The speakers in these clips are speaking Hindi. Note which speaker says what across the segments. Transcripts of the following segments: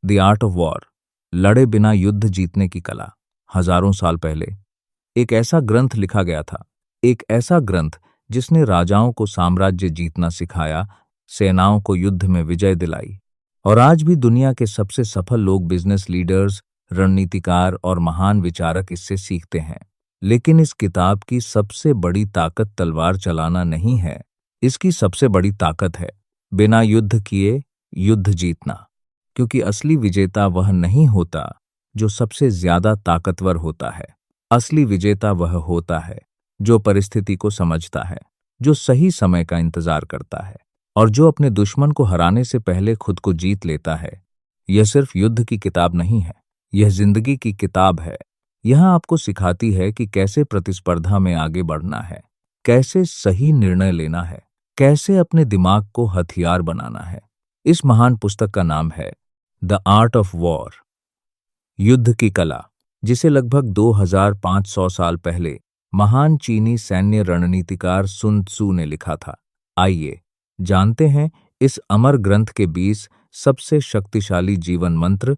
Speaker 1: द आर्ट ऑफ वॉर, लड़े बिना युद्ध जीतने की कला। हजारों साल पहले एक ऐसा ग्रंथ लिखा गया था, एक ऐसा ग्रंथ जिसने राजाओं को साम्राज्य जीतना सिखाया, सेनाओं को युद्ध में विजय दिलाई। और आज भी दुनिया के सबसे सफल लोग, बिजनेस लीडर्स, रणनीतिकार और महान विचारक इससे सीखते हैं। लेकिन इस किताब की सबसे बड़ी ताकत तलवार चलाना नहीं है, इसकी सबसे बड़ी ताकत है बिना युद्ध किए युद्ध जीतना। क्योंकि असली विजेता वह नहीं होता जो सबसे ज्यादा ताकतवर होता है। असली विजेता वह होता है जो परिस्थिति को समझता है, जो सही समय का इंतजार करता है और जो अपने दुश्मन को हराने से पहले खुद को जीत लेता है। यह सिर्फ युद्ध की किताब नहीं है, यह जिंदगी की किताब है। यह आपको सिखाती है कि कैसे प्रतिस्पर्धा में आगे बढ़ना है, कैसे सही निर्णय लेना है, कैसे अपने दिमाग को हथियार बनाना है। इस महान पुस्तक का नाम है द आर्ट ऑफ वॉर, युद्ध की कला, जिसे लगभग 2500 साल पहले महान चीनी सैन्य रणनीतिकार सुन त्सू ने लिखा था। आइए जानते हैं इस अमर ग्रंथ के 20 सबसे शक्तिशाली जीवन मंत्र।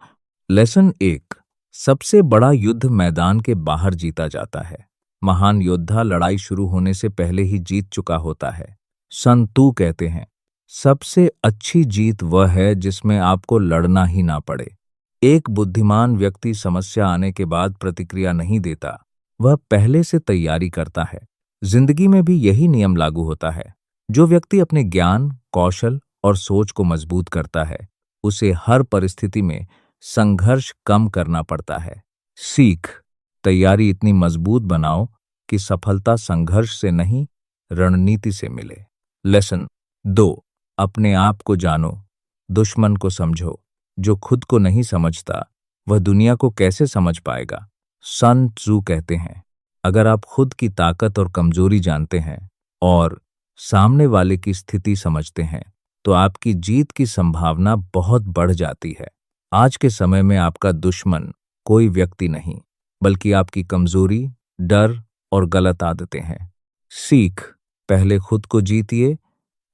Speaker 1: लेसन 1, सबसे बड़ा युद्ध मैदान के बाहर जीता जाता है। महान योद्धा लड़ाई शुरू होने से पहले ही जीत चुका होता है। सन तू कहते हैं, सबसे अच्छी जीत वह है जिसमें आपको लड़ना ही ना पड़े। एक बुद्धिमान व्यक्ति समस्या आने के बाद प्रतिक्रिया नहीं देता, वह पहले से तैयारी करता है। जिंदगी में भी यही नियम लागू होता है। जो व्यक्ति अपने ज्ञान, कौशल और सोच को मजबूत करता है, उसे हर परिस्थिति में संघर्ष कम करना पड़ता है। सीख, तैयारी इतनी मजबूत बनाओ कि सफलता संघर्ष से नहीं, रणनीति से मिले। लेसन 2, अपने आप को जानो, दुश्मन को समझो। जो खुद को नहीं समझता, वह दुनिया को कैसे समझ पाएगा। सन त्सू कहते हैं, अगर आप खुद की ताकत और कमजोरी जानते हैं और सामने वाले की स्थिति समझते हैं, तो आपकी जीत की संभावना बहुत बढ़ जाती है। आज के समय में आपका दुश्मन कोई व्यक्ति नहीं, बल्कि आपकी कमजोरी, डर और गलत आदतें हैं। सीख, पहले खुद को जीतिए,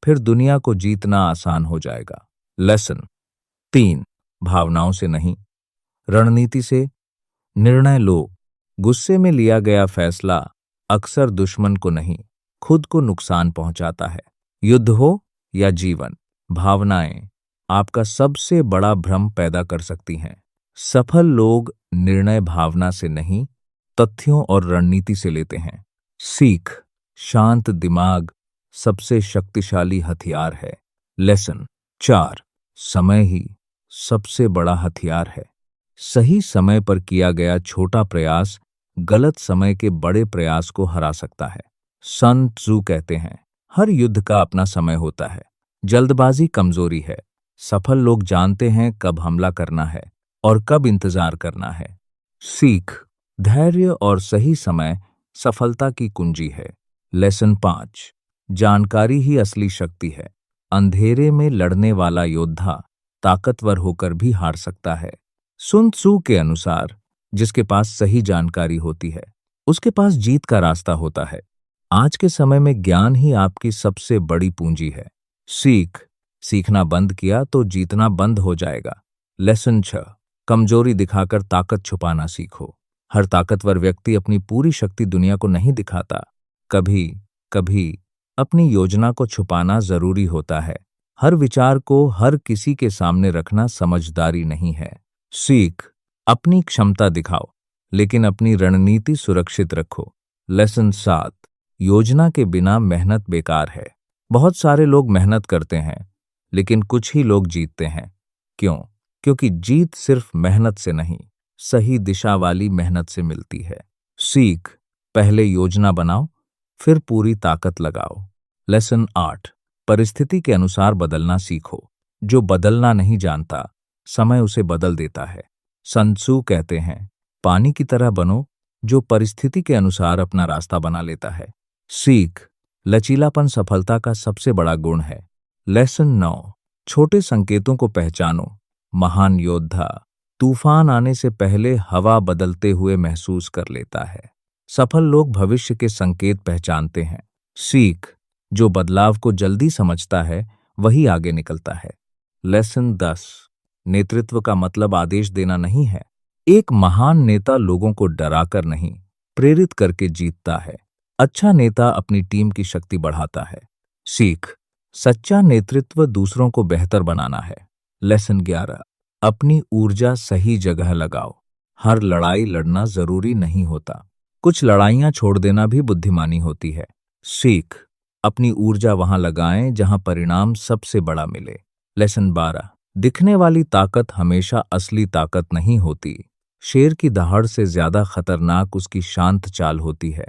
Speaker 1: फिर दुनिया को जीतना आसान हो जाएगा। लेसन 3, भावनाओं से नहीं, रणनीति से निर्णय लो। गुस्से में लिया गया फैसला अक्सर दुश्मन को नहीं, खुद को नुकसान पहुंचाता है। युद्ध हो या जीवन, भावनाएं आपका सबसे बड़ा भ्रम पैदा कर सकती हैं। सफल लोग निर्णय भावना से नहीं, तथ्यों और रणनीति से लेते हैं। सीख, शांत दिमाग सबसे शक्तिशाली हथियार है। लेसन 4, समय ही सबसे बड़ा हथियार है। सही समय पर किया गया छोटा प्रयास गलत समय के बड़े प्रयास को हरा सकता है। सन त्सू कहते हैं, हर युद्ध का अपना समय होता है। जल्दबाजी कमजोरी है। सफल लोग जानते हैं कब हमला करना है और कब इंतजार करना है। सीख, धैर्य और सही समय सफलता की कुंजी है। लेसन 5, जानकारी ही असली शक्ति है। अंधेरे में लड़ने वाला योद्धा ताकतवर होकर भी हार सकता है। सुन त्सू के अनुसार, जिसके पास सही जानकारी होती है, उसके पास जीत का रास्ता होता है। आज के समय में ज्ञान ही आपकी सबसे बड़ी पूंजी है। सीख, सीखना बंद किया तो जीतना बंद हो जाएगा। लेसन 6, कमजोरी दिखाकर ताकत छुपाना सीखो। हर ताकतवर व्यक्ति अपनी पूरी शक्ति दुनिया को नहीं दिखाता। कभी कभी अपनी योजना को छुपाना जरूरी होता है। हर विचार को हर किसी के सामने रखना समझदारी नहीं है। सीख, अपनी क्षमता दिखाओ, लेकिन अपनी रणनीति सुरक्षित रखो। लेसन 7, योजना के बिना मेहनत बेकार है। बहुत सारे लोग मेहनत करते हैं, लेकिन कुछ ही लोग जीतते हैं। क्यों? क्योंकि जीत सिर्फ मेहनत से नहीं, सही दिशा वाली मेहनत से मिलती है। सीख, पहले योजना बनाओ, फिर पूरी ताकत लगाओ। लेसन 8, परिस्थिति के अनुसार बदलना सीखो। जो बदलना नहीं जानता, समय उसे बदल देता है। सन त्सू कहते हैं, पानी की तरह बनो जो परिस्थिति के अनुसार अपना रास्ता बना लेता है। सीख, लचीलापन सफलता का सबसे बड़ा गुण है। लेसन 9, छोटे संकेतों को पहचानो। महान योद्धा तूफान आने से पहले हवा बदलते हुए महसूस कर लेता है। सफल लोग भविष्य के संकेत पहचानते हैं। सीख, जो बदलाव को जल्दी समझता है वही आगे निकलता है। लेसन 10, नेतृत्व का मतलब आदेश देना नहीं है। एक महान नेता लोगों को डराकर नहीं, प्रेरित करके जीतता है। अच्छा नेता अपनी टीम की शक्ति बढ़ाता है। सीख, सच्चा नेतृत्व दूसरों को बेहतर बनाना है। लेसन 11, अपनी ऊर्जा सही जगह लगाओ। हर लड़ाई लड़ना जरूरी नहीं होता, कुछ लड़ाइयां छोड़ देना भी बुद्धिमानी होती है। सीख, अपनी ऊर्जा वहां लगाएं जहां परिणाम सबसे बड़ा मिले। लेसन 12, दिखने वाली ताकत हमेशा असली ताकत नहीं होती। शेर की दहाड़ से ज्यादा खतरनाक उसकी शांत चाल होती है।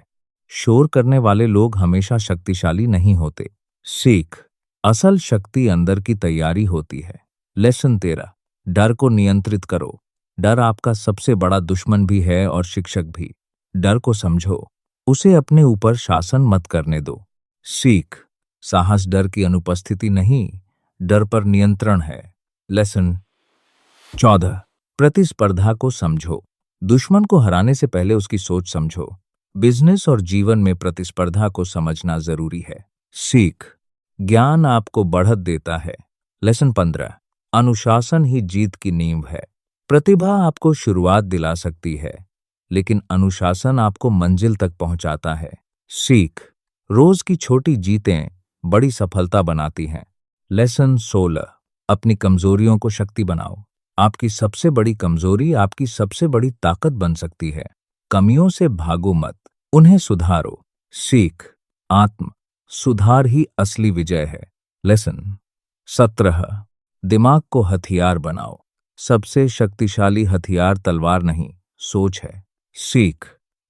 Speaker 1: शोर करने वाले लोग हमेशा शक्तिशाली नहीं होते। सीख, असल शक्ति अंदर की तैयारी होती है। लेसन 13, डर को नियंत्रित करो। डर आपका सबसे बड़ा दुश्मन भी है और शिक्षक भी। डर को समझो, उसे अपने ऊपर शासन मत करने दो। सीख, साहस डर की अनुपस्थिति नहीं, डर पर नियंत्रण है। लेसन 14, प्रतिस्पर्धा को समझो। दुश्मन को हराने से पहले उसकी सोच समझो। बिजनेस और जीवन में प्रतिस्पर्धा को समझना जरूरी है। सीख, ज्ञान आपको बढ़त देता है। लेसन 15, अनुशासन ही जीत की नींव है। प्रतिभा आपको शुरुआत दिला सकती है, लेकिन अनुशासन आपको मंजिल तक पहुंचाता है। सीख, रोज की छोटी जीतें बड़ी सफलता बनाती हैं। लेसन 16, अपनी कमजोरियों को शक्ति बनाओ। आपकी सबसे बड़ी कमजोरी आपकी सबसे बड़ी ताकत बन सकती है। कमियों से भागो मत, उन्हें सुधारो। सीख, आत्म सुधार ही असली विजय है। लेसन 17, दिमाग को हथियार बनाओ। सबसे शक्तिशाली हथियार तलवार नहीं, सोच है। सीख,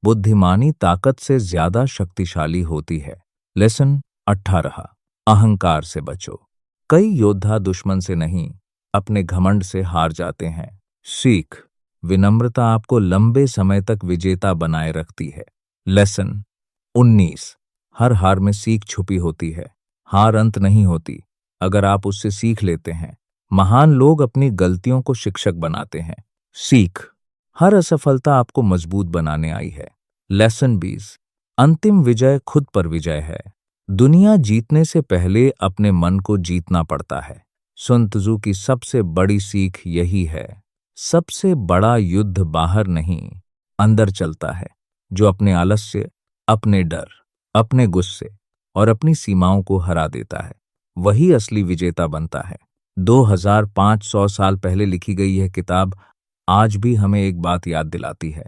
Speaker 1: बुद्धिमानी ताकत से ज्यादा शक्तिशाली होती है। लेसन 18, अहंकार से बचो। कई योद्धा दुश्मन से नहीं, अपने घमंड से हार जाते हैं। सीख, विनम्रता आपको लंबे समय तक विजेता बनाए रखती है। लेसन 19, हर हार में सीख छुपी होती है। हार अंत नहीं होती, अगर आप उससे सीख लेते हैं। महान लोग अपनी गलतियों को शिक्षक बनाते हैं। सीख, हर असफलता आपको मजबूत बनाने आई है। लेसन 20, अंतिम विजय खुद पर विजय है। दुनिया जीतने से पहले अपने मन को जीतना पड़ता है। sun tzu की सबसे बड़ी सीख यही है। सबसे बड़ा युद्ध बाहर नहीं, अंदर चलता है। जो अपने आलस्य, अपने डर, अपने गुस्से और अपनी सीमाओं को हरा देता है, वही असली विजेता बनता है। 2500 साल पहले लिखी गई यह किताब आज भी हमें एक बात याद दिलाती है।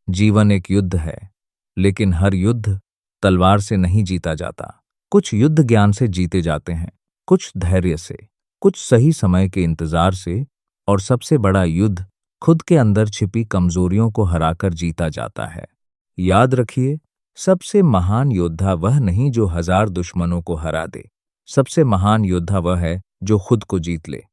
Speaker 1: जीवन एक युद्ध है, लेकिन हर युद्ध तलवार से नहीं जीता जाता। कुछ युद्ध ज्ञान से जीते जाते हैं, कुछ धैर्य से, कुछ सही समय के इंतजार से, और सबसे बड़ा युद्ध खुद के अंदर छिपी कमजोरियों को हराकर जीता जाता है। याद रखिए, सबसे महान योद्धा वह नहीं जो 1000 दुश्मनों को हरा दे। सबसे महान योद्धा वह है जो खुद को जीत ले।